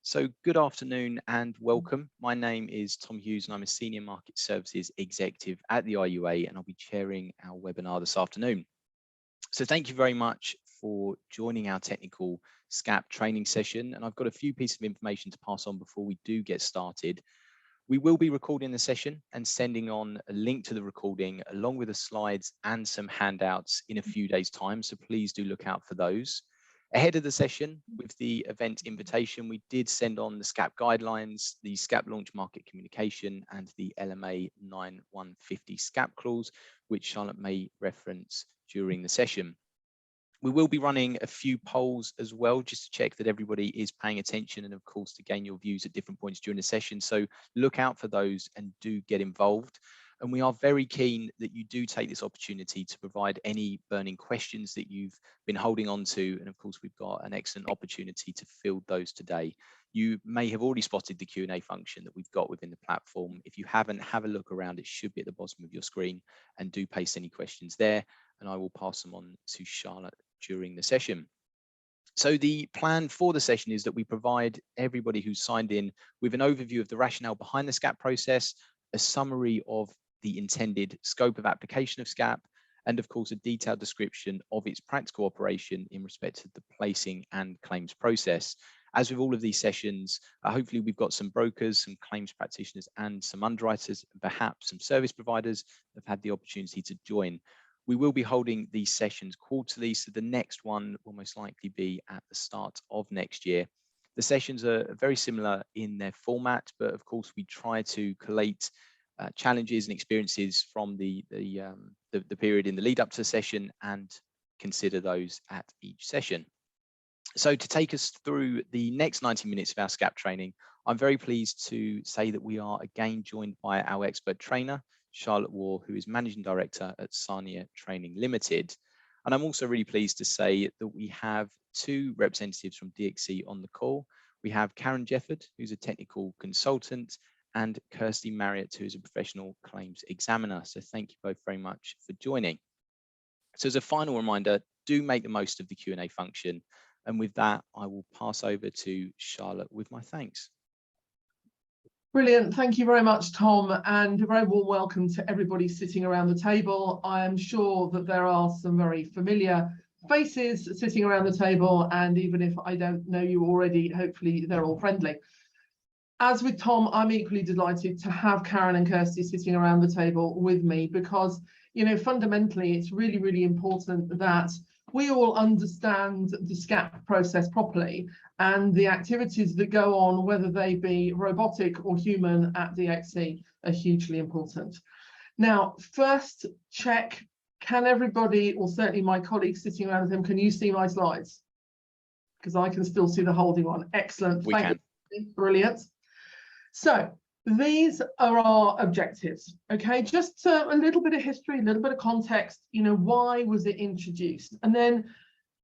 So good afternoon and welcome. My name is Tom Hughes and I'm a Senior Market Services Executive at the IUA, and I'll be chairing our webinar this afternoon. So thank you very much for joining our technical SCAP training session. And I've got a few pieces of information to pass on before we do get started. We will be recording the session and sending on a link to the recording along with the slides and some handouts in a few days' time. So please do look out for those. Ahead of the session with the event invitation, we did send on the SCAP guidelines, the SCAP launch market communication and the LMA 9150 SCAP clause, which Charlotte may reference during the session. We will be running a few polls as well, just to check that everybody is paying attention and of course to gain your views at different points during the session. So look out for those and do get involved. And we are very keen that you do take this opportunity to provide any burning questions that you've been holding on to. And of course, we've got an excellent opportunity to field those today. You may have already spotted the Q&A function that we've got within the platform. If you haven't, have a look around. It should be at the bottom of your screen, and do paste any questions there, and I will pass them on to Charlotte during the session. So the plan for the session is that we provide everybody who's signed in with an overview of the rationale behind the SCAP process, a summary of the intended scope of application of SCAP, and of course a detailed description of its practical operation in respect to the placing and claims process. As with all of these sessions, hopefully we've got some brokers, some claims practitioners and some underwriters, perhaps some service providers that have had the opportunity to join. We will be holding these sessions quarterly, so the next one will most likely be at the start of next year. The sessions are very similar in their format, but of course we try to collate challenges and experiences from the period in the lead up to the session and consider those at each session. So to take us through the next 90 minutes of our SCAP training, I'm very pleased to say that we are again joined by our expert trainer, Charlotte Waugh, who is Managing Director at Sarnia Training Limited. And I'm also really pleased to say that we have two representatives from DXC on the call. We have Karen Jefford, who's a technical consultant, and Kirsty Marriott, who is a professional claims examiner. So thank you both very much for joining. So as a final reminder, do make the most of the Q&A function. And with that, I will pass over to Charlotte with my thanks. Brilliant. Thank you very much, Tom, and a very warm welcome to everybody sitting around the table. I am sure that there are some very familiar faces sitting around the table, and even if I don't know you already, hopefully they're all friendly. As with Tom, I'm equally delighted to have Karen and Kirsty sitting around the table with me because, you know, fundamentally, it's really, really important that we all understand the SCAP process properly, and the activities that go on, whether they be robotic or human at DXC, are hugely important. Now, first check, can everybody, or certainly my colleagues sitting around them, can you see my slides? Because I can still see the holding one. Excellent. Thank you. Brilliant. So these are our objectives. Okay, just a little bit of history, a little bit of context, you know, why was it introduced? And then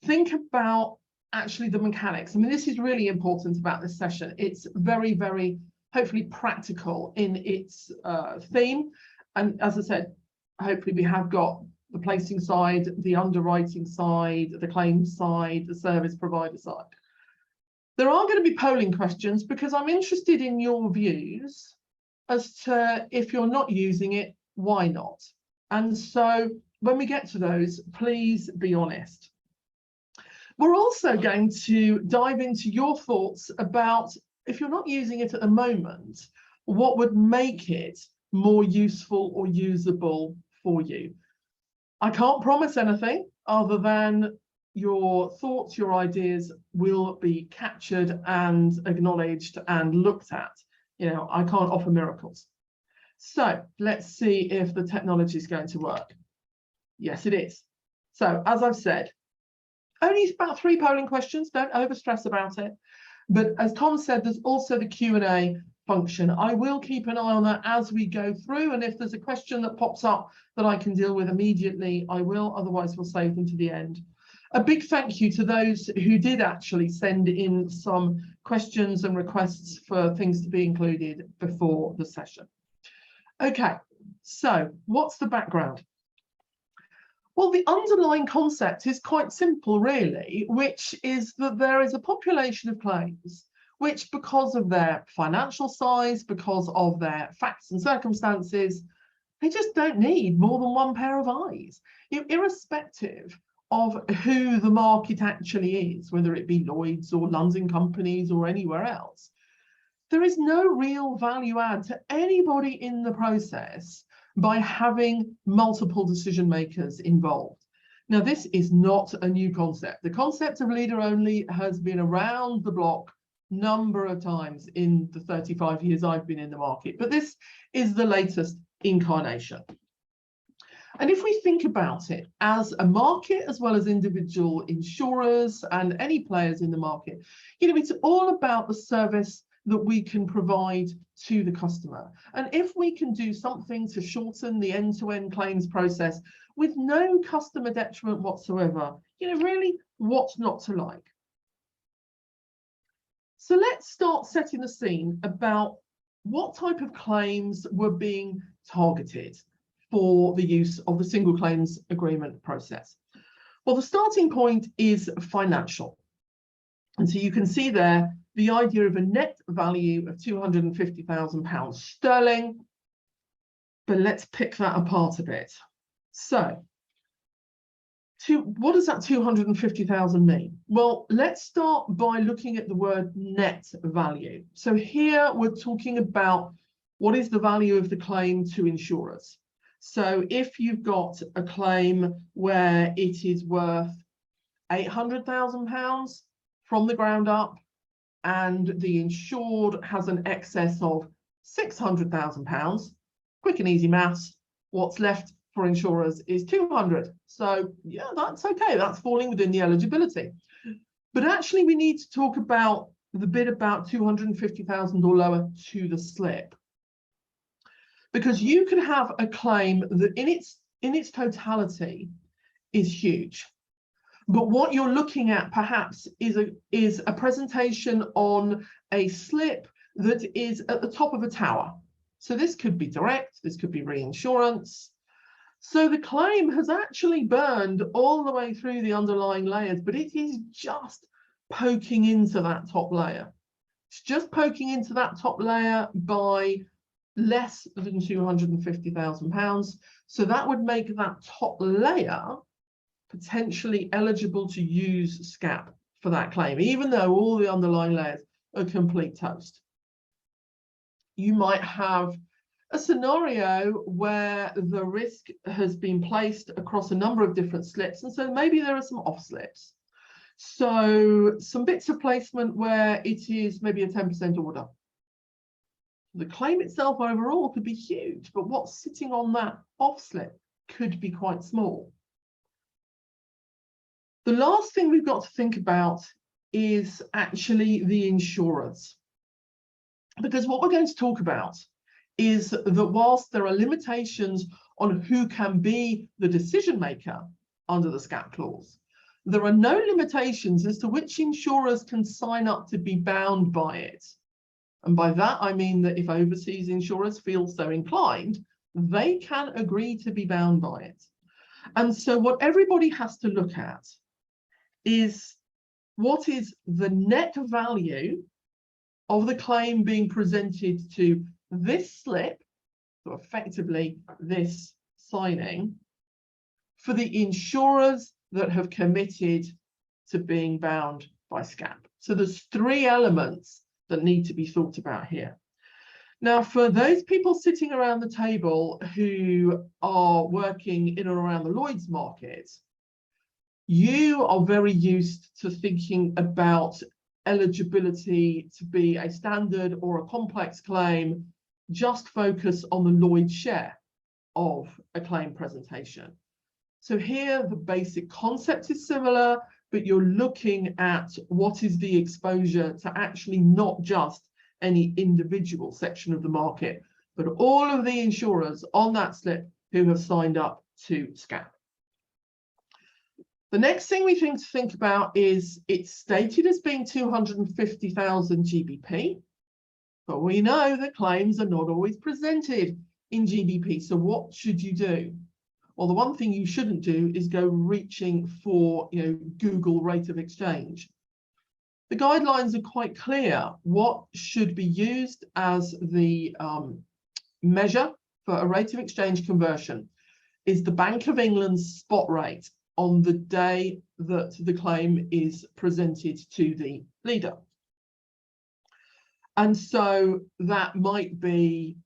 think about actually the mechanics. I mean, this is really important about this session. It's very, very hopefully practical in its theme. And as I said, hopefully we have got the placing side, the underwriting side, the claims side, the service provider side. There are going to be polling questions because I'm interested in your views as to, if you're not using it, why not? And so when we get to those, please be honest. We're also going to dive into your thoughts about, if you're not using it at the moment, what would make it more useful or usable for you. I can't promise anything other than your thoughts, your ideas will be captured and acknowledged and looked at. You know, I can't offer miracles. So let's see if the technology is going to work. Yes, it is. So as I've said, only about 3 polling questions, don't overstress about it. But as Tom said, there's also the Q&A function. I will keep an eye on that as we go through, and if there's a question that pops up that I can deal with immediately, I will, otherwise we'll save them to the end. A big thank you to those who did actually send in some questions and requests for things to be included before the session. Okay, so what's the background? Well, the underlying concept is quite simple, really, which is that there is a population of claims which, because of their financial size, because of their facts and circumstances, they just don't need more than one pair of eyes, irrespective of who the market actually is, whether it be Lloyd's or London companies or anywhere else. There is no real value add to anybody in the process by having multiple decision makers involved. Now, this is not a new concept. The concept of leader only has been around the block a number of times in the 35 years I've been in the market, but this is the latest incarnation. And if we think about it as a market, as well as individual insurers and any players in the market, it's all about the service that we can provide to the customer. And if we can do something to shorten the end-to-end claims process with no customer detriment whatsoever, really, what's not to like? So let's start setting the scene about what type of claims were being targeted for the use of the single claims agreement process. Well, the starting point is financial. And so you can see there the idea of a net value of £250,000 sterling. But let's pick that apart a bit. So, what does that 250,000 mean? Well, let's start by looking at the word net value. So here we're talking about what is the value of the claim to insurers. So if you've got a claim where it is worth £800,000 from the ground up, and the insured has an excess of £600,000, quick and easy maths, what's left for insurers is 200. So yeah, that's okay. That's falling within the eligibility. But actually, we need to talk about the bit about 250,000 or lower to the slip, because you can have a claim that in its totality is huge. But what you're looking at perhaps is a presentation on a slip that is at the top of a tower. So this could be direct, this could be reinsurance. So the claim has actually burned all the way through the underlying layers, but it is just poking into that top layer. It's just poking into that top layer by less than £250,000. So that would make that top layer potentially eligible to use SCAP for that claim, even though all the underlying layers are complete toast. You might have a scenario where the risk has been placed across a number of different slips, and so maybe there are some off slips. So some bits of placement where it is maybe a 10% order. The claim itself overall could be huge, but what's sitting on that off slip could be quite small. The last thing we've got to think about is actually the insurers. Because what we're going to talk about is that whilst there are limitations on who can be the decision maker under the SCAP clause, there are no limitations as to which insurers can sign up to be bound by it. And by that, I mean that if overseas insurers feel so inclined, they can agree to be bound by it. And so what everybody has to look at is what is the net value of the claim being presented to this slip, so effectively this signing, for the insurers that have committed to being bound by SCAP. So there's three elements that need to be thought about here. Now, for those people sitting around the table who are working in and around the Lloyd's market, you are very used to thinking about eligibility to be a standard or a complex claim, just focus on the Lloyd's share of a claim presentation. So here the basic concept is similar, but you're looking at what is the exposure to actually not just any individual section of the market, but all of the insurers on that slip who have signed up to SCAP. The next thing we think to think about is it's stated as being 250,000 GBP, but we know that claims are not always presented in GBP. So what should you do? Well, the one thing you shouldn't do is go reaching for, Google rate of exchange. The guidelines are quite clear. What should be used as the measure for a rate of exchange conversion is the Bank of England's spot rate on the day that the claim is presented to the leader. And so that might be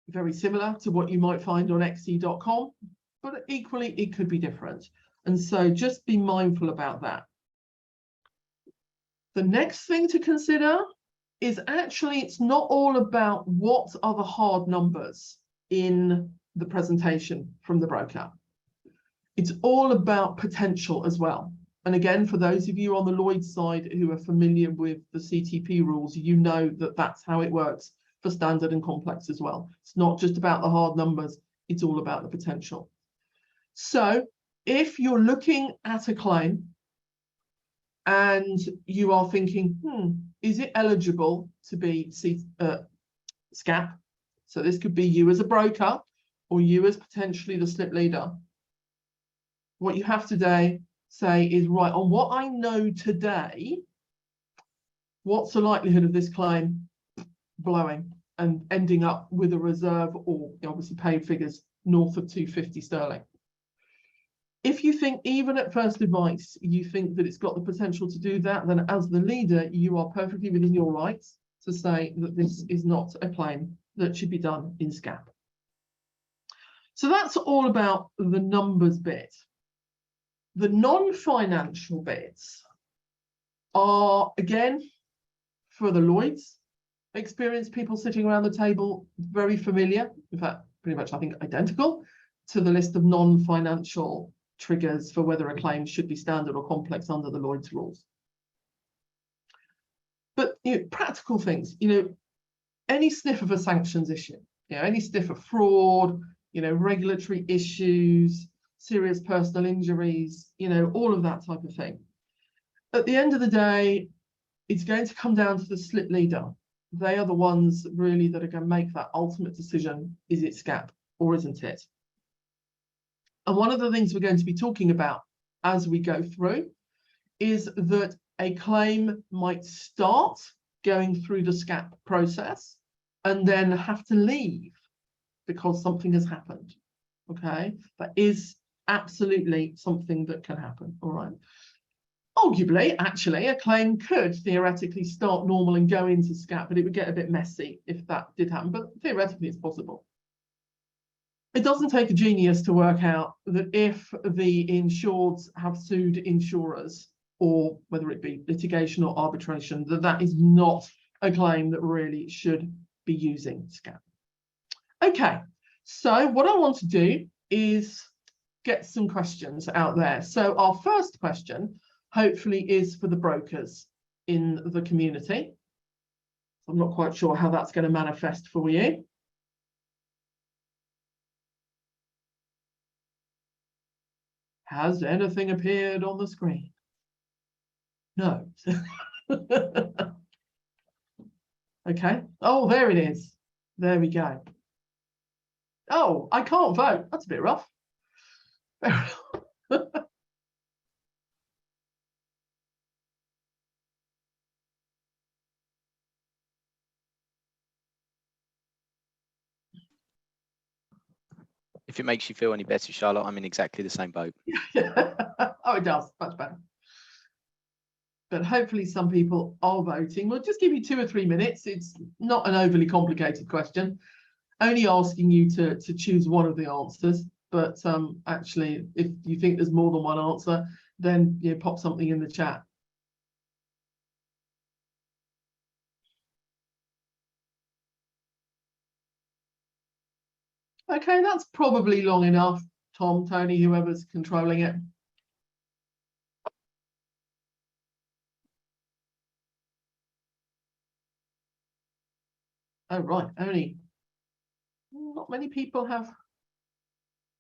very similar to what you might find on xe.com, but equally it could be different. And so just be mindful about that. The next thing to consider is actually it's not all about what are the hard numbers in the presentation from the broker. It's all about potential as well. And again, for those of you on the Lloyd's side who are familiar with the CTP rules, you know that that's how it works for standard and complex as well. It's not just about the hard numbers, it's all about the potential. So if you're looking at a claim and you are thinking, is it eligible to be SCAP? So this could be you as a broker or you as potentially the slip leader. What you have to say is, right, on what I know today, what's the likelihood of this claim blowing and ending up with a reserve or obviously paid figures north of 250 sterling? If you think, even at first advice, you think that it's got the potential to do that, then as the leader, you are perfectly within your rights to say that this is not a claim that should be done in SCAP. So that's all about the numbers bit. The non-financial bits are, again, for the Lloyd's experienced people sitting around the table, very familiar, in fact, pretty much, I think, identical to the list of non-financial triggers for whether a claim should be standard or complex under the Lloyd's rules. But practical things, any sniff of a sanctions issue, any sniff of fraud, regulatory issues, serious personal injuries, all of that type of thing. At the end of the day, it's going to come down to the slip leader. They are the ones really that are going to make that ultimate decision. Is it SCAP or isn't it? And one of the things we're going to be talking about as we go through is that a claim might start going through the SCAP process and then have to leave because something has happened. Okay, that is absolutely something that can happen. All right. Arguably, actually, a claim could theoretically start normal and go into SCAP, but it would get a bit messy if that did happen. But theoretically, it's possible. It doesn't take a genius to work out that if the insureds have sued insurers, or whether it be litigation or arbitration, that is not a claim that really should be using SCAP. Okay, so what I want to do is get some questions out there. So our first question, hopefully, is for the brokers in the community. I'm not quite sure how that's going to manifest for you. Has anything appeared on the screen? No. Okay. Oh, there it is. There we go. Oh, I can't vote. That's a bit rough. If it makes you feel any better, Charlotte, I'm in exactly the same boat. Oh, it does. Much better. But hopefully some people are voting. We'll just give you 2 or 3 minutes. It's not an overly complicated question. Only asking you to choose one of the answers. But actually, if you think there's more than one answer, then pop something in the chat. Okay, that's probably long enough. Tom, Tony, whoever's controlling it. Oh, right. Only not many people have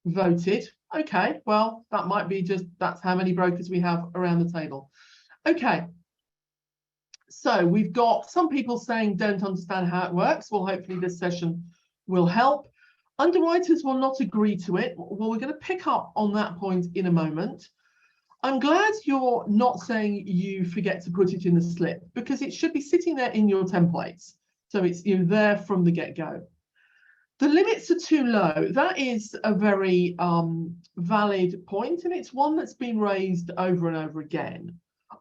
voted. Okay, well, that might be just that's how many brokers we have around the table. Okay. So we've got some people saying don't understand how it works. Well, hopefully this session will help. Underwriters will not agree to it. Well, we're going to pick up on that point in a moment. I'm glad you're not saying you forget to put it in the slip, because it should be sitting there in your templates. So it's there from the get-go. The limits are too low. That is a very valid point, and it's one that's been raised over and over again.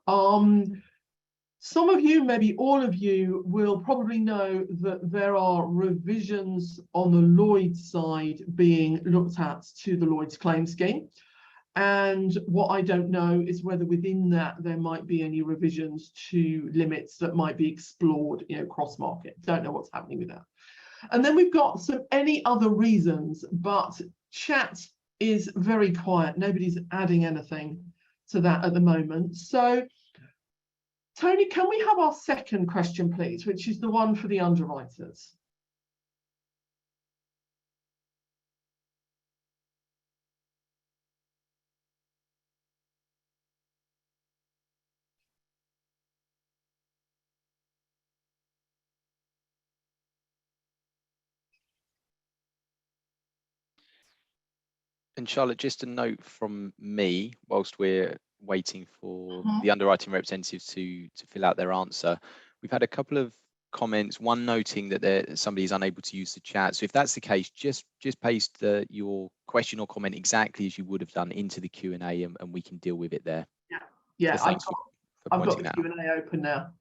Some of you, maybe all of you, will probably know that there are revisions on the Lloyd's side being looked at to the Lloyd's claim scheme. And what I don't know is whether within that there might be any revisions to limits that might be explored, cross-market. Don't know what's happening with that. And then we've got some any other reasons, but chat is very quiet. Nobody's adding anything to that at the moment. So, Tony, can we have our second question, please, which is the one for the underwriters? And Charlotte, just a note from me, whilst we're waiting for the underwriting representatives to fill out their answer, we've had a couple of comments, one noting that somebody is unable to use the chat. So if that's the case, just paste your question or comment exactly as you would have done into the Q&A, and we can deal with it there. Yeah, so thanks for I've got pointing the that out. Q&A open now.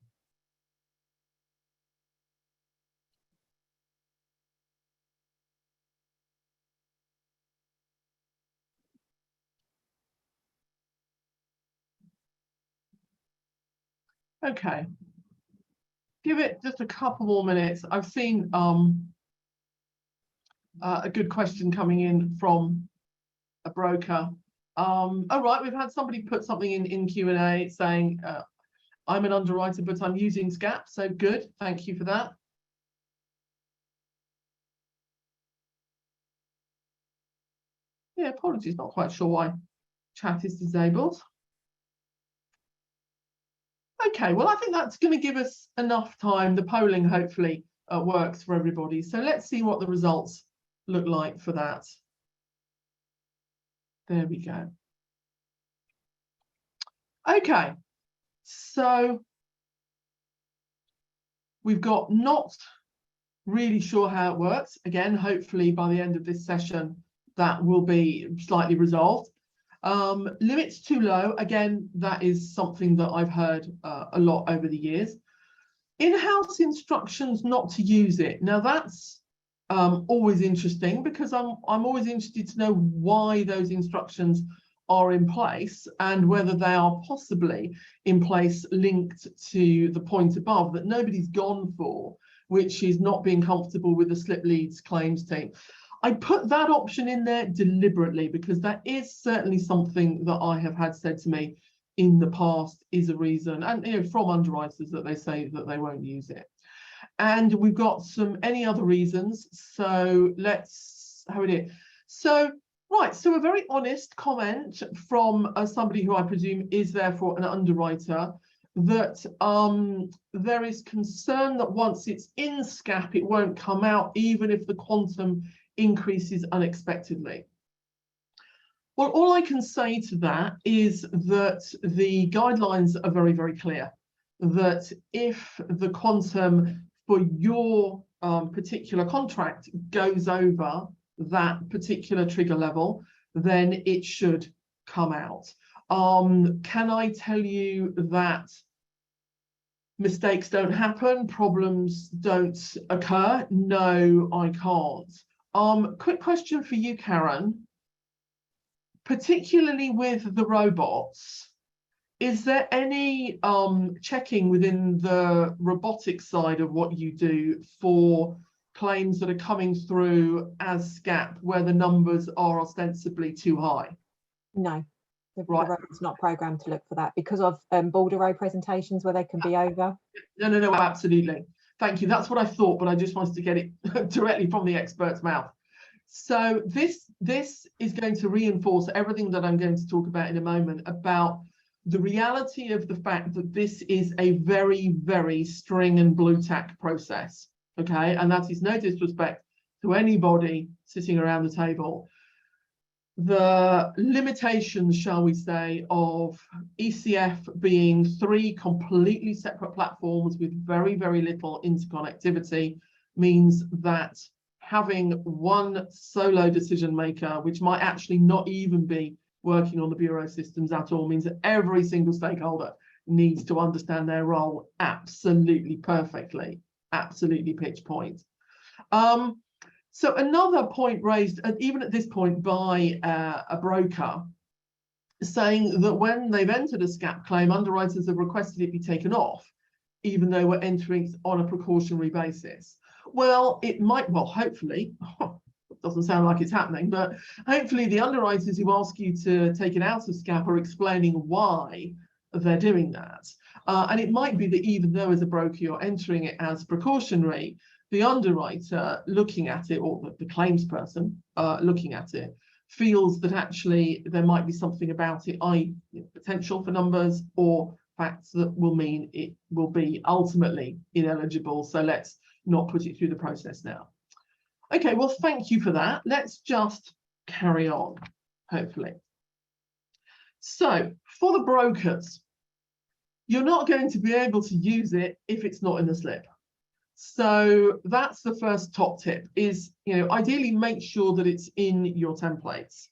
Okay, give it just a couple more minutes. I've seen a good question coming in from a broker. Oh, right, we've had somebody put something in Q&A saying, I'm an underwriter, but I'm using SCAP, so good, thank you for that. Yeah, apologies, not quite sure why chat is disabled. Okay, well, I think that's going to give us enough time. The polling hopefully works for everybody. So let's see what the results look like for that. There we go. Okay, so we've got not really sure how it works. Again, hopefully by the end of this session, that will be slightly resolved. Limits too low. Again, that is something that I've heard a lot over the years. In-house instructions not to use it. Now that's always interesting, because I'm always interested to know why those instructions are in place and whether they are possibly in place linked to the point above that nobody's gone for, which is not being comfortable with the slip leads claims team. I put that option in there deliberately because that is certainly something that I have had said to me in the past is a reason, and from underwriters, that they say that they won't use it. And we've got any other reasons. So let's have it. So right, so a very honest comment from somebody who I presume is therefore an underwriter, that there is concern that once it's in SCAP, it won't come out even if the quantum increases unexpectedly. Well, all I can say to that is that the guidelines are very, very clear, that if the quantum for your particular contract goes over that particular trigger level, then it should come out. Can I tell you that mistakes don't happen, problems don't occur? No, I can't. Quick question for you, Karen. Particularly with the robots, is there any checking within the robotics side of what you do for claims that are coming through as SCAP where the numbers are ostensibly too high? No, the robot's not programmed to look for that because of bordereau presentations where they can be over. No, absolutely. Thank you. That's what I thought, but I just wanted to get it directly from the expert's mouth. So this is going to reinforce everything that I'm going to talk about in a moment about the reality of the fact that this is a very, very string and blue tack process. Okay, and that is no disrespect to anybody sitting around the table. the limitations, shall we say, of ECF being 3 completely separate platforms with very, very little interconnectivity means that having one solo decision maker, which might actually not even be working on the bureau systems at all, means that every single stakeholder needs to understand their role absolutely perfectly, absolutely pitch point. So another point raised, even at this point, by a broker, saying that when they've entered a SCAP claim, underwriters have requested it be taken off, even though we're entering on a precautionary basis. Well, it might, well, hopefully, it doesn't sound like it's happening, but hopefully the underwriters who ask you to take it out of SCAP are explaining why they're doing that. And it might be that even though as a broker you're entering it as precautionary, the underwriter looking at it, or the claims person looking at it, feels that actually there might be something about it, i.e. potential for numbers or facts that will mean it will be ultimately ineligible. So let's not put it through the process now. Okay, well, thank you for that. Let's just carry on, hopefully. So for the brokers, you're not going to be able to use it if it's not in the slip. So that's the first top tip is, ideally make sure that it's in your templates,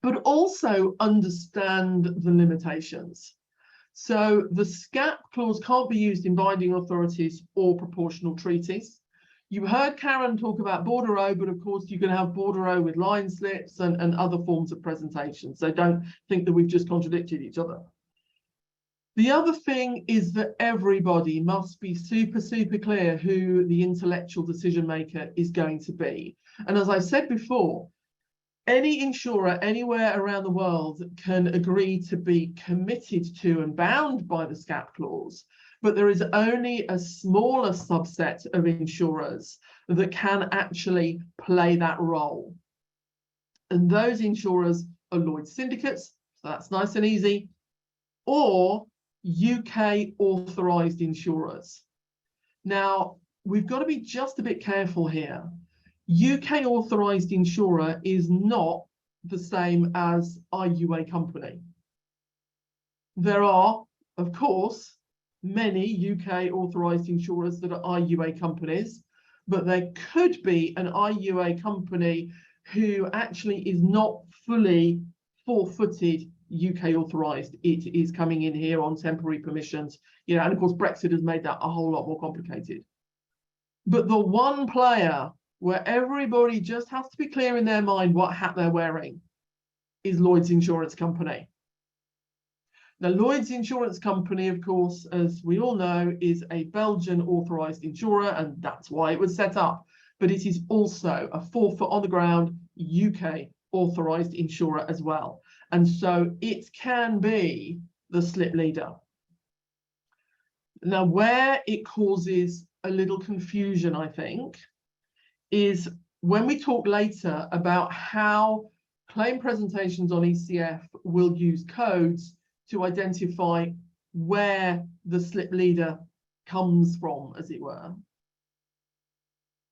but also understand the limitations. So the SCAP clause can't be used in binding authorities or proportional treaties. You heard Karen talk about bordereau, but of course you can have bordereau with line slips and other forms of presentation. So don't think that we've just contradicted each other. The other thing is that everybody must be super, super clear who the intellectual decision maker is going to be. And as I said before, any insurer anywhere around the world can agree to be committed to and bound by the SCAP clause, but there is only a smaller subset of insurers that can actually play that role. And those insurers are Lloyd's syndicates, so that's nice and easy, or UK authorised insurers. Now, we've got to be just a bit careful here. UK authorised insurer is not the same as IUA company. There are, of course, many UK authorised insurers that are IUA companies, but there could be an IUA company who actually is not fully four-footed UK authorised. It is coming in here on temporary permissions, and of course Brexit has made that a whole lot more complicated. But the one player where everybody just has to be clear in their mind what hat they're wearing is Lloyd's Insurance Company. Now, Lloyd's Insurance Company, of course, as we all know, is a Belgian authorised insurer, and that's why it was set up. But it is also a 4-foot on the ground UK authorised insurer as well. And so it can be the slip leader. Now, where it causes a little confusion, I think, is when we talk later about how claim presentations on ECF will use codes to identify where the slip leader comes from, as it were.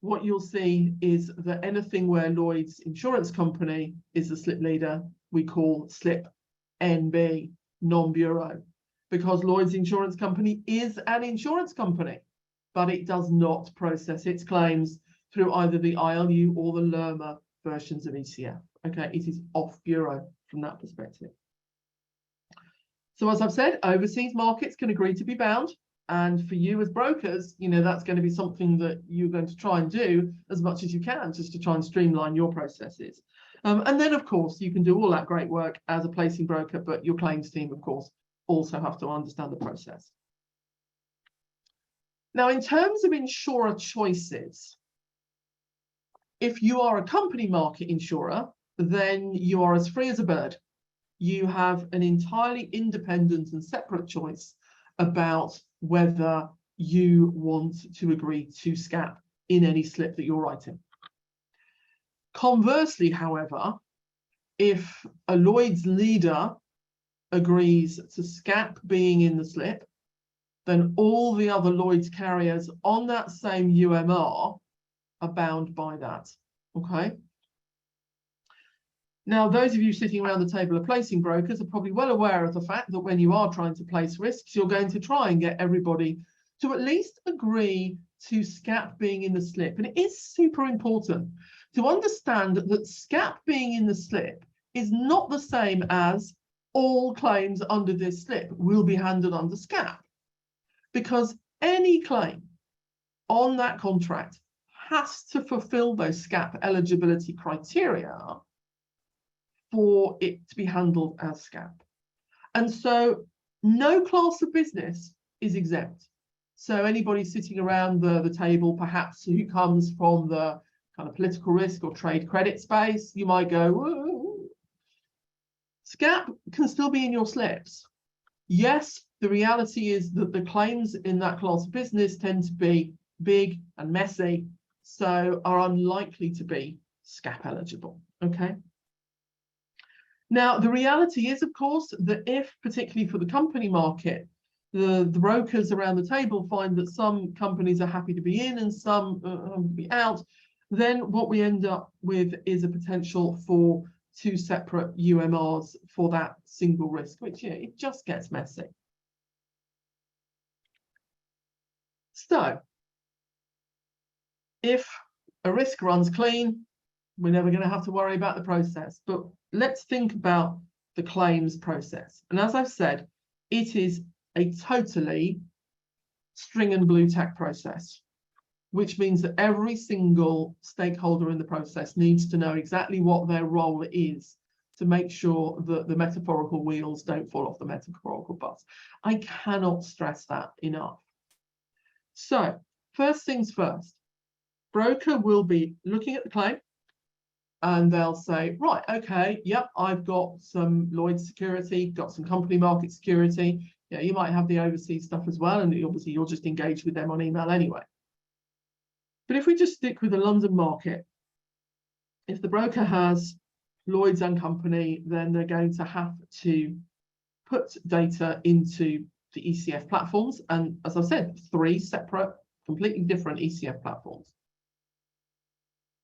What you'll see is that anything where Lloyd's Insurance Company is the slip leader, we call slip NB, non-bureau, because Lloyd's Insurance Company is an insurance company, but it does not process its claims through either the ILU or the LERMA versions of ECF. Okay, it is off bureau from that perspective. So as I've said, overseas markets can agree to be bound. And for you as brokers, that's going to be something that you're going to try and do as much as you can, just to try and streamline your processes. And then, of course, you can do all that great work as a placing broker, but your claims team, of course, also have to understand the process. Now, in terms of insurer choices, if you are a company market insurer, then you are as free as a bird. You have an entirely independent and separate choice about whether you want to agree to SCAP in any slip that you're writing. Conversely, however, if a Lloyd's leader agrees to SCAP being in the slip, then all the other Lloyd's carriers on that same UMR are bound by that. Okay. Now, those of you sitting around the table of placing brokers are probably well aware of the fact that when you are trying to place risks, you're going to try and get everybody to at least agree to SCAP being in the slip. And it is super important to understand that SCAP being in the slip is not the same as all claims under this slip will be handled under SCAP, because any claim on that contract has to fulfill those SCAP eligibility criteria for it to be handled as SCAP. And so no class of business is exempt. So anybody sitting around the table, perhaps who comes from the kind of political risk or trade credit space, you might go, whoa. SCAP can still be in your slips. Yes, the reality is that the claims in that class of business tend to be big and messy, so are unlikely to be SCAP eligible, okay? Now, the reality is, of course, that if, particularly for the company market, the brokers around the table find that some companies are happy to be in and some to be out, then what we end up with is a potential for 2 separate UMRs for that single risk, which, yeah, it just gets messy. So, if a risk runs clean, we're never going to have to worry about the process. But let's think about the claims process. And as I've said, it is a totally string and blue tack process, which means that every single stakeholder in the process needs to know exactly what their role is to make sure that the metaphorical wheels don't fall off the metaphorical bus. I cannot stress that enough. So, first things first, broker will be looking at the claim and they'll say, right, okay, yep, I've got some Lloyd's security, got some company market security. Yeah, you might have the overseas stuff as well, and obviously you'll just engage with them on email anyway. But if we just stick with the London market, if the broker has Lloyd's and company, then they're going to have to put data into the ECF platforms. And as I've said, 3 separate, completely different ECF platforms.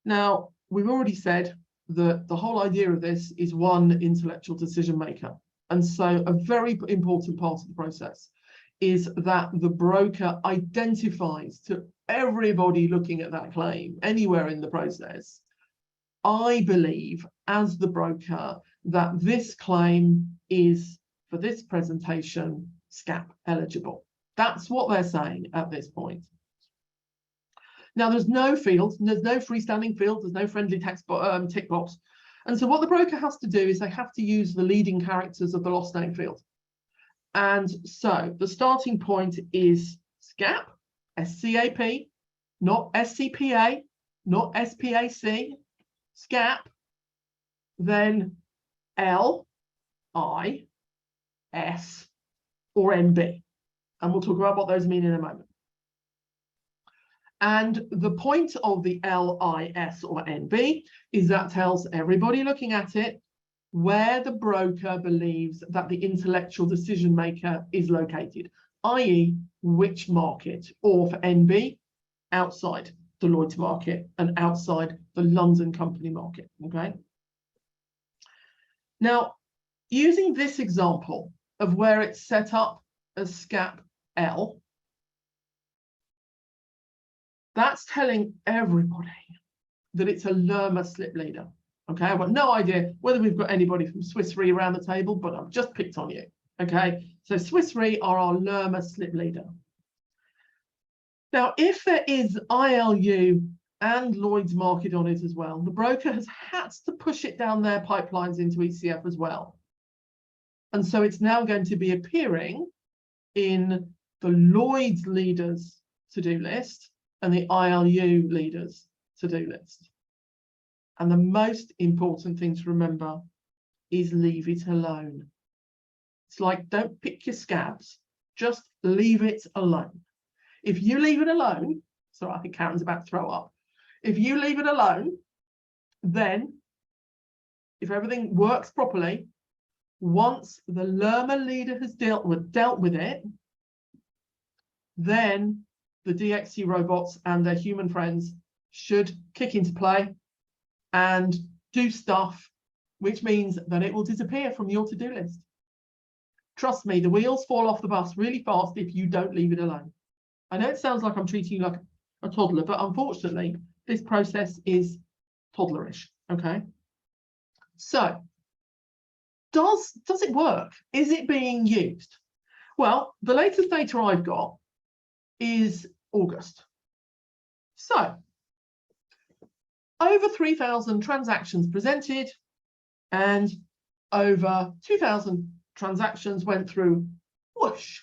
Now, we've already said that the whole idea of this is one intellectual decision maker. And so a very important part of the process is that the broker identifies to everybody looking at that claim anywhere in the process, I believe, as the broker, that this claim is, for this presentation, SCAP eligible. That's what they're saying at this point. Now, there's no field, there's no freestanding field, there's no friendly text tick box. And so what the broker has to do is they have to use the leading characters of the lost name field. And so the starting point is SCAP, SCAP, not SCPA, not SPAC, SCAP, then L, I, S, or NB. And we'll talk about what those mean in a moment. And the point of the L, I, S, or NB is that tells everybody looking at it where the broker believes that the intellectual decision maker is located, i.e. which market, or for NB, outside the Lloyd's market and outside the London company market, okay? Now, using this example of where it's set up as SCAP L, that's telling everybody that it's a Lerma slip leader. Okay, I've got no idea whether we've got anybody from Swiss Re around the table, but I've just picked on you. Okay, so Swiss Re are our Lerma slip leader. Now, if there is ILU and Lloyd's market on it as well, the broker has had to push it down their pipelines into ECF as well. And so it's now going to be appearing in the Lloyd's leaders to-do list and the ILU leaders to-do list. And the most important thing to remember is leave it alone. It's like, don't pick your scabs, just leave it alone. If you leave it alone, so I think Karen's about to throw up. If you leave it alone, then if everything works properly, once the Lerma leader has dealt with it, then the DXC robots and their human friends should kick into play and do stuff which means that it will disappear from your to-do list. Trust me, the wheels fall off the bus really fast if you don't leave it alone. I know it sounds like I'm treating you like a toddler, but unfortunately, this process is toddlerish, okay? So, does it work? Is it being used? Well, the latest data I've got is August. So, over 3,000 transactions presented and over 2,000 transactions went through, whoosh,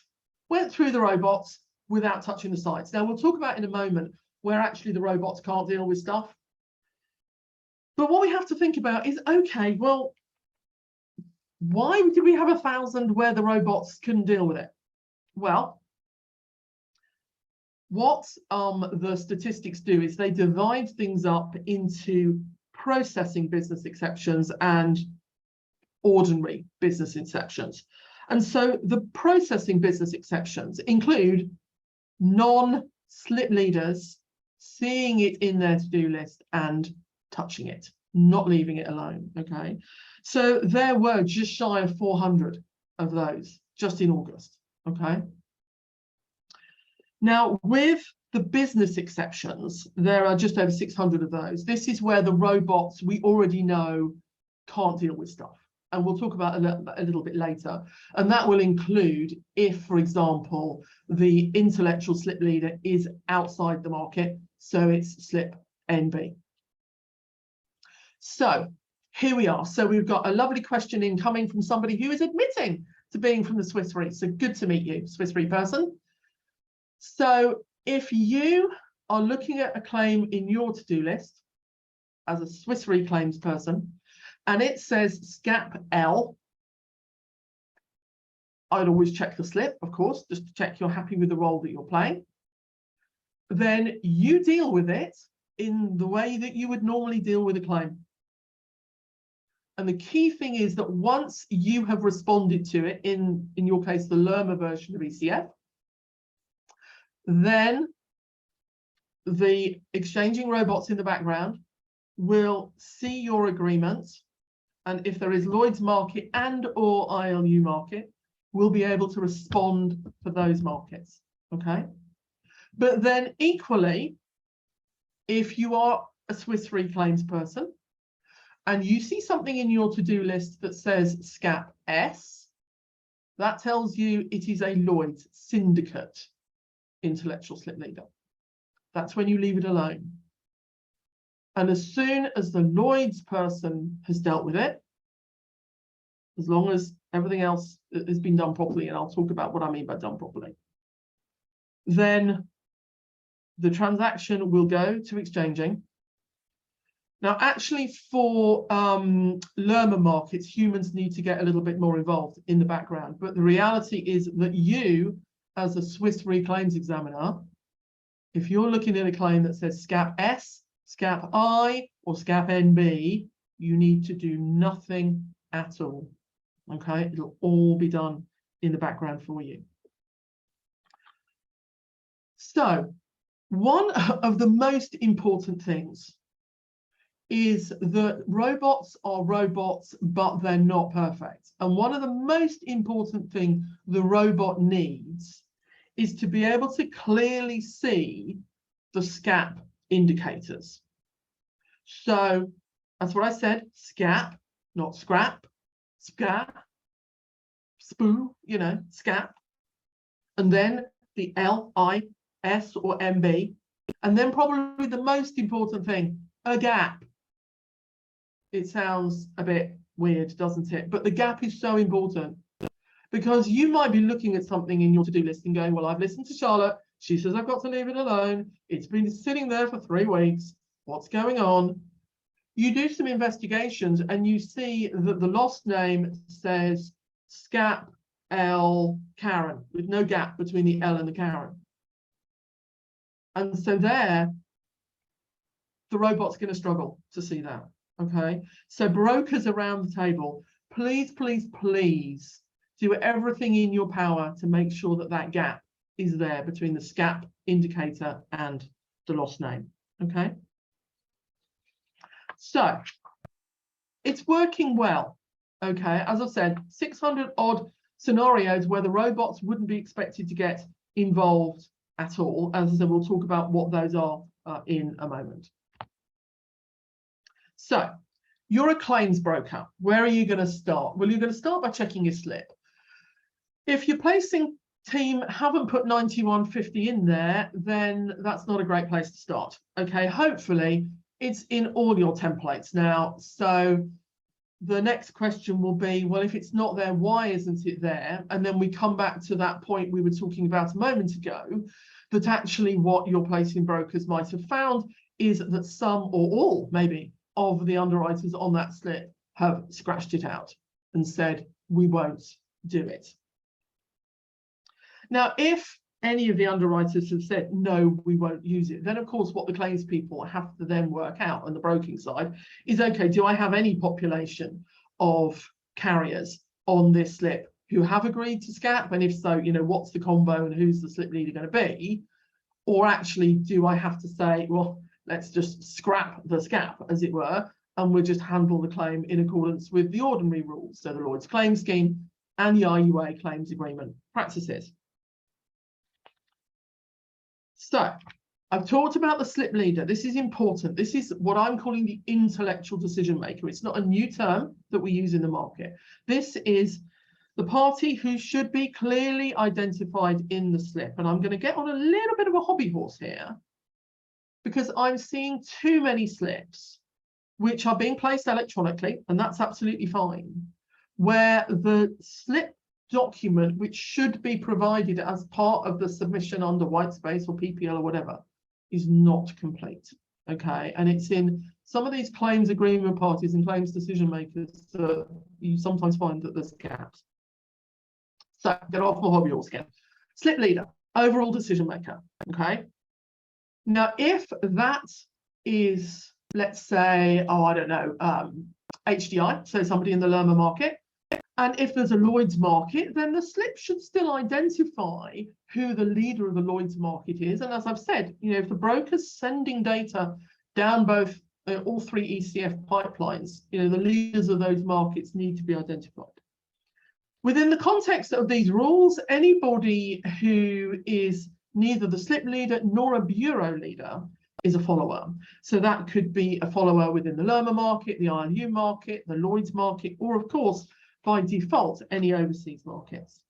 went through the robots without touching the sites. Now, we'll talk about in a moment where actually the robots can't deal with stuff. But what we have to think about is, okay, well, why did we have 1,000 where the robots couldn't deal with it? Well, what the statistics do is they divide things up into processing business exceptions and ordinary business exceptions. And so the processing business exceptions include non-slip leaders seeing it in their to-do list and touching it, not leaving it alone, okay? So there were just shy of 400 of those just in August, okay? Now, with the business exceptions, there are just over 600 of those. This is where the robots we already know can't deal with stuff. And we'll talk about a little bit later. And that will include if, for example, the intellectual slip leader is outside the market, so it's slip NB. So here we are. So we've got a lovely question incoming from somebody who is admitting to being from the Swiss Re. So good to meet you, Swiss Re person. So if you are looking at a claim in your to-do list as a Swiss Re claims person, and it says SCAP L, I'd always check the slip, of course, just to check you're happy with the role that you're playing. Then you deal with it in the way that you would normally deal with a claim. And the key thing is that once you have responded to it, in your case, the Lerma version of ECF, then the exchanging robots in the background will see your agreement. And if there is Lloyd's market and or ILU market, we'll be able to respond for those markets, okay? But then equally, if you are a Swiss Re claims person and you see something in your to-do list that says SCAP S, that tells you it is a Lloyd's syndicate intellectual slip leader. That's when you leave it alone. And as soon as the Lloyd's person has dealt with it, as long as everything else has been done properly, and I'll talk about what I mean by done properly, then the transaction will go to exchanging. Now, actually, for Lerma markets, humans need to get a little bit more involved in the background. But the reality is that you, as a Swiss Re claims examiner, if you're looking at a claim that says SCAP S, SCAP I, or SCAP NB, you need to do nothing at all. Okay, it'll all be done in the background for you. So, one of the most important things is that robots are robots, but they're not perfect. And one of the most important things the robot needs is to be able to clearly see the SCAP indicators. So that's what I said, SCAP, not scrap, SCAP, SPOO, you know, SCAP, and then the L, I, S or MB, and then probably the most important thing, a gap. It sounds a bit weird, doesn't it? But the gap is so important because you might be looking at something in your to-do list and going, well, I've listened to Charlotte. She says I've got to leave it alone. It's been sitting there for 3 weeks. What's going on? You do some investigations and you see that the lost name says SCAP L Karen with no gap between the L and the Karen. And so there, the robot's going to struggle to see that. Okay, so brokers around the table, please, please, please do everything in your power to make sure that that gap is there between the SCAP indicator and the lost name. Okay, so it's working well. Okay, as I've said, 600 odd scenarios where the robots wouldn't be expected to get involved at all. As I said, we'll talk about what those are in a moment. So you're a claims broker. Where are you going to start? Well, you're going to start by checking your slip. If your placing team haven't put 9150 in there, then that's not a great place to start. Okay, hopefully it's in all your templates now. So the next question will be, well, if it's not there, why isn't it there? And then we come back to that point we were talking about a moment ago, that actually what your placing brokers might have found is that some or all, maybe, of the underwriters on that slip have scratched it out and said, we won't do it. Now, if any of the underwriters have said, no, we won't use it, then of course what the claims people have to then work out on the broking side is, okay, do I have any population of carriers on this slip who have agreed to SCAP? And if so, you know, what's the combo and who's the slip leader going to be? Or actually, do I have to say, well, let's just scrap the SCAP, as it were, and we'll just handle the claim in accordance with the ordinary rules, so the Lloyd's Claim Scheme and the IUA claims agreement practices. So I've talked about the slip leader. This is important. This is what I'm calling the intellectual decision maker. It's not a new term that we use in the market. This is the party who should be clearly identified in the slip. And I'm going to get on a little bit of a hobby horse here, because I'm seeing too many slips which are being placed electronically, and that's absolutely fine, where the slip document, which should be provided as part of the submission under Whitespace or PPL or whatever, is not complete. Okay, and it's in some of these claims agreement parties and claims decision makers that you sometimes find that there's gaps. So get off my hobby horse again. Slip leader, overall decision maker. Okay, now if that is, let's say, oh, I don't know, HDI, so somebody in the Lerma market. And if there's a Lloyd's market, then the slip should still identify who the leader of the Lloyd's market is. And as I've said, you know, if the broker's sending data down both all three ECF pipelines, you know, the leaders of those markets need to be identified. Within the context of these rules, anybody who is neither the slip leader nor a bureau leader is a follower. So that could be a follower within the Lerma market, the ILU market, the Lloyd's market, or of course, by default, any overseas markets.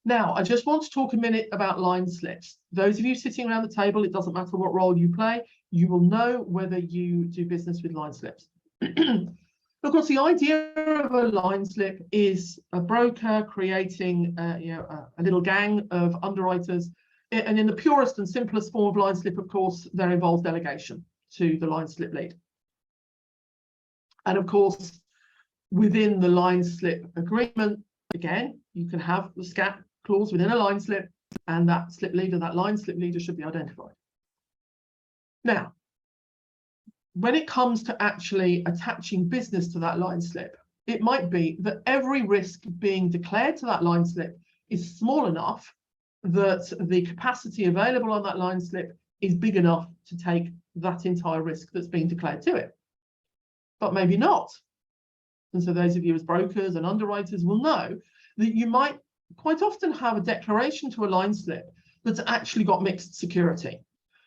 Now, I just want to talk a minute about line slips. Those of you sitting around the table, it doesn't matter what role you play, you will know whether you do business with line slips. Of course, the idea of a line slip is a broker creating a little gang of underwriters. And in the purest and simplest form of line slip, of course, there involves delegation to the line slip lead. And of course, within the line slip agreement, again, you can have the SCAP clause within a line slip, and that slip leader, that line slip leader, should be identified. Now, when it comes to actually attaching business to that line slip, it might be that every risk being declared to that line slip is small enough that the capacity available on that line slip is big enough to take that entire risk that's being declared to it. But maybe not. And so those of you as brokers and underwriters will know that you might quite often have a declaration to a line slip that's actually got mixed security.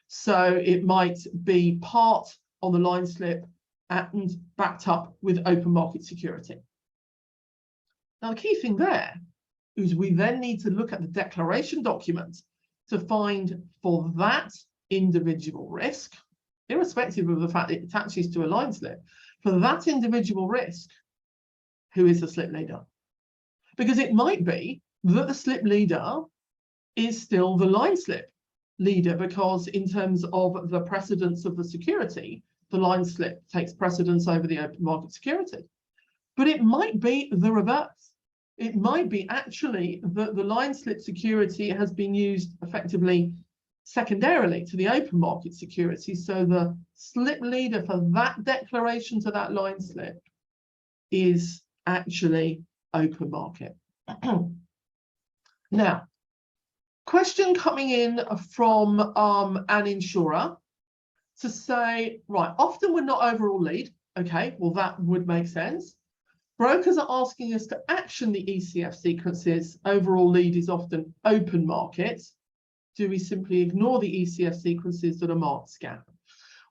So it might be part on the line slip and backed up with open market security. Now, the key thing there is we then need to look at the declaration document to find for that individual risk, irrespective of the fact it attaches to a line slip, for that individual risk, who is the slip leader? Because it might be that the slip leader is still the line slip leader, because in terms of the precedence of the security, the line slip takes precedence over the open market security. But it might be the reverse. It might be actually that the line slip security has been used effectively secondarily to the open market security. So the slip leader for that declaration to that line slip is actually open market. Now, question coming in from an insurer to say, right, often we're not overall lead. Okay, well, that would make sense. Brokers are asking us to action the ECF sequences. Overall lead is often open market. Do we simply ignore the ECF sequences that are marked SCAP?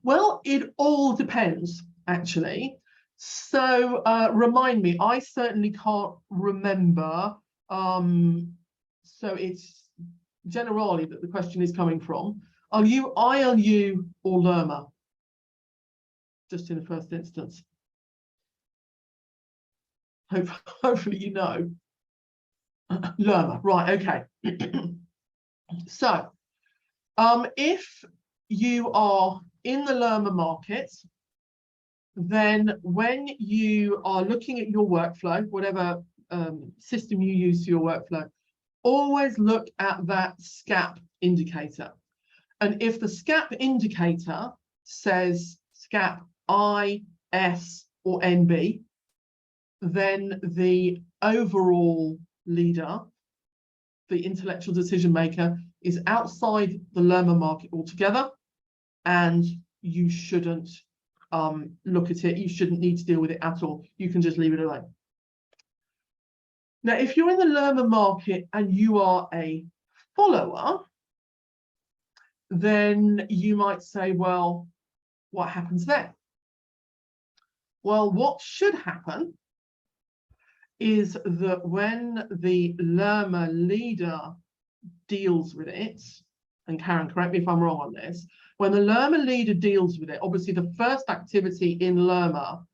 Well, it all depends, actually. So remind me, I certainly can't remember. So it's generally that the question is coming from. Are you ILU or LERMA? Just in the first instance. Hopefully you know. LERMA, right, okay. So if you are in the LERMA market, then when you are looking at your workflow, whatever system you use for your workflow, always look at that SCAP indicator. And if the SCAP indicator says SCAP I, S, or NB, then the overall leader, the intellectual decision maker, is outside the LERMA market altogether, and you shouldn't look at it. You shouldn't need to deal with it at all. You can just leave it alone. Now, if you're in the LERMA market and you are a follower, then you might say, well, what happens then? Well, what should happen is that when the LERMA leader deals with it, and Karen, correct me if I'm wrong on this, when the LERMA leader deals with it, obviously the first activity in LERMA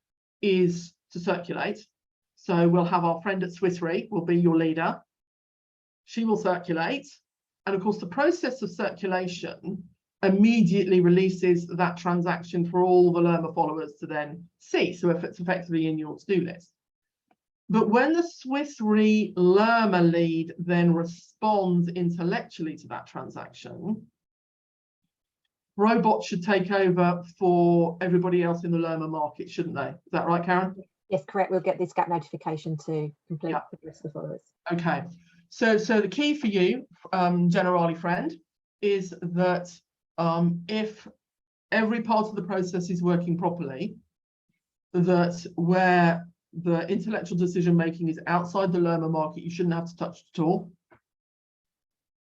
is to circulate. So we'll have our friend at Swiss Re will be your leader. She will circulate. And of course, the process of circulation immediately releases that transaction for all the LERMA followers to then see. So if it's effectively in your to-do list. But when the Swiss Re LERMA lead then responds intellectually to that transaction, robots should take over for everybody else in the LERMA market, shouldn't they? Is that right, Karen? Yes, correct. We'll get this SCAP notification to complete the rest of the followers. Okay. So the key for you, Generali friend, is that if every part of the process is working properly, that where the intellectual decision making is outside the LERMA market, you shouldn't have to touch it at all.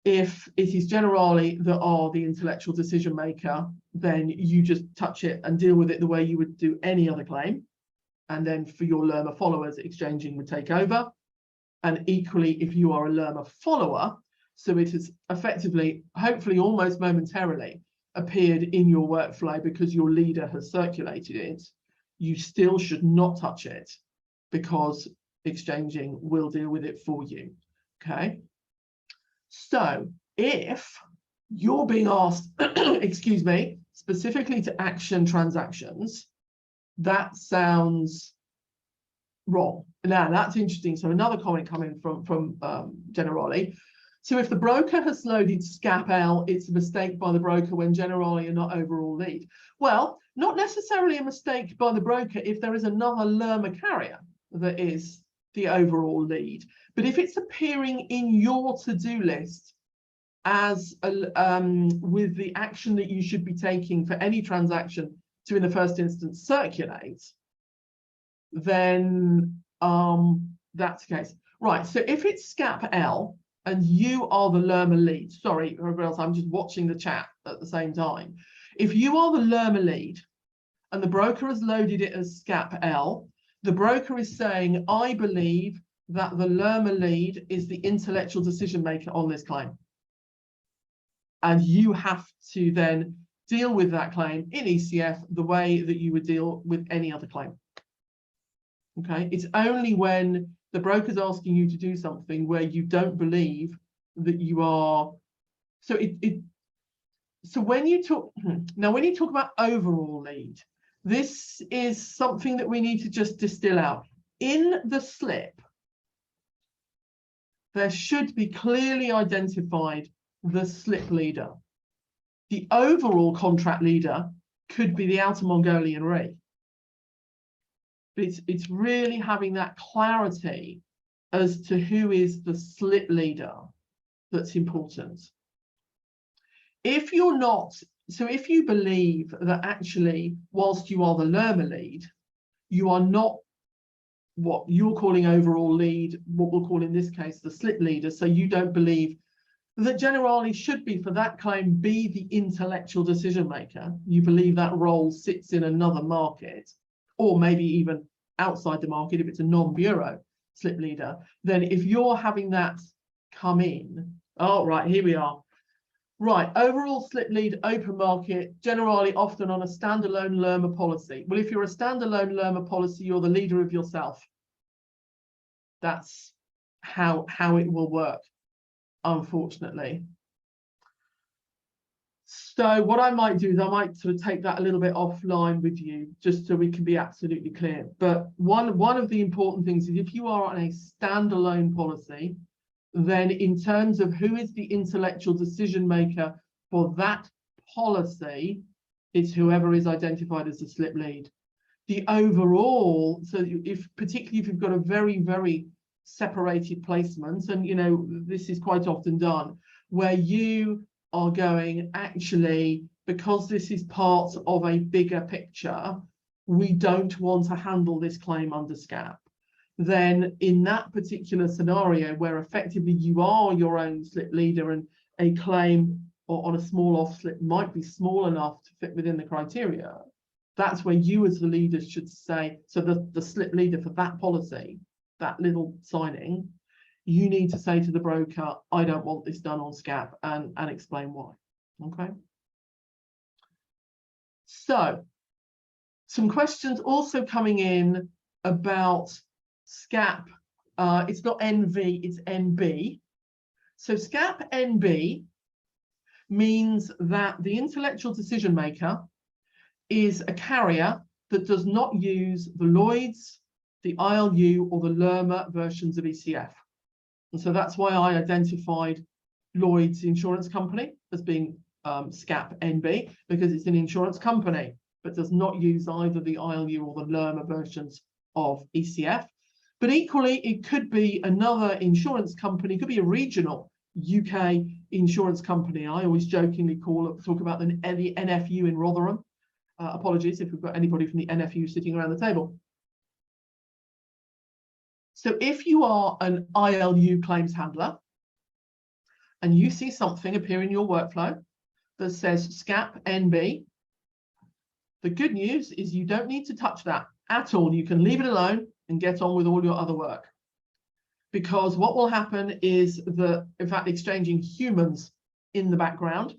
If it is generally that are the intellectual decision maker, then you just touch it and deal with it the way you would do any other claim. And then for your LERMA followers, exchanging would take over. And equally, if you are a LERMA follower, so it has effectively, hopefully almost momentarily, appeared in your workflow because your leader has circulated it, you still should not touch it because exchanging will deal with it for you. Okay. So if you're being asked, excuse me, specifically to action transactions, that sounds wrong. Now that's interesting. So another comment coming from Generali. So if the broker has loaded SCAP-L, it's a mistake by the broker when Generali are not overall lead. Well, not necessarily a mistake by the broker if there is another LERMA carrier that is the overall lead. But if it's appearing in your to-do list as with the action that you should be taking for any transaction to, in the first instance, circulate, then that's the case. Right, so if it's SCAP-L and you are the LERMA lead, sorry, everybody else, I'm just watching the chat at the same time. If you are the LERMA lead and the broker has loaded it as SCAP-L, the broker is saying, I believe that the LERMA lead is the intellectual decision maker on this claim. And you have to then deal with that claim in ECF the way that you would deal with any other claim. Okay, it's only when the broker's asking you to do something where you don't believe that you are. So so when you talk now, when you talk about overall lead, this is something that we need to just distill out. In the slip, there should be clearly identified the slip leader. The overall contract leader could be the Outer Mongolian Re. But it's really having that clarity as to who is the slip leader that's important. If you're not, so if you believe that actually, whilst you are the LERMA lead, you are not what you're calling overall lead, what we'll call in this case the slip leader. So you don't believe that Generali should be, for that claim, be the intellectual decision maker. You believe that role sits in another market, or maybe even outside the market if it's a non-bureau slip leader. Then if you're having that come in, oh, right, here we are. Right, overall slip lead, open market, Generali often on a standalone Lerma policy. Well, if you're a standalone Lerma policy, you're the leader of yourself. That's how it will work, unfortunately. So what I might do is I might sort of take that a little bit offline with you, just so we can be absolutely clear. But one of the important things is if you are on a standalone policy, then in terms of who is the intellectual decision maker for that policy, it's whoever is identified as the slip lead. The overall, so particularly if you've got a very, very separated placement, and you know, this is quite often done, where you are going, actually, because this is part of a bigger picture, we don't want to handle this claim under SCAP. Then in that particular scenario where effectively you are your own slip leader and a claim or on a small off slip might be small enough to fit within the criteria, that's where you as the leader should say, so the slip leader for that policy, that little signing, you need to say to the broker, I don't want this done on SCAP, and explain why. Okay. So some questions also coming in about SCAP. It's not NV, it's NB. So SCAP NB means that the intellectual decision maker is a carrier that does not use the Lloyd's, the ILU, or the Lerma versions of ECF. And so that's why I identified Lloyd's insurance company as being SCAP NB, because it's an insurance company, but does not use either the ILU or the Lerma versions of ECF. But equally, it could be another insurance company, it could be a regional UK insurance company. I always jokingly talk about the NFU in Rotherham. Apologies if we've got anybody from the NFU sitting around the table. So if you are an ILU claims handler and you see something appear in your workflow that says SCAP NB, the good news is you don't need to touch that at all. You can leave it alone and get on with all your other work. Because what will happen is that, in fact, exchanging humans in the background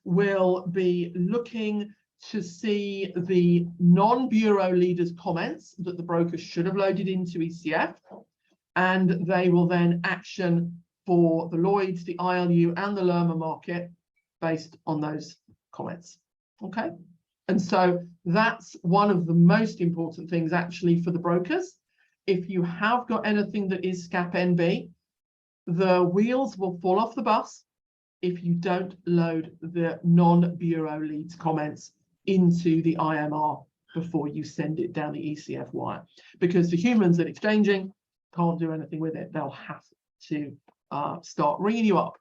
will be looking to see the non-bureau leaders' comments that the broker should have loaded into ECF, and they will then action for the Lloyd's, the ILU, and the Lerma market based on those comments. Okay, and so that's one of the most important things actually for the brokers. If you have got anything that is SCAP NB, the wheels will fall off the bus if you don't load the non-bureau leads comments into the IMR before you send it down the ECF wire, because the humans that exchanging can't do anything with it. They'll have to start ringing you up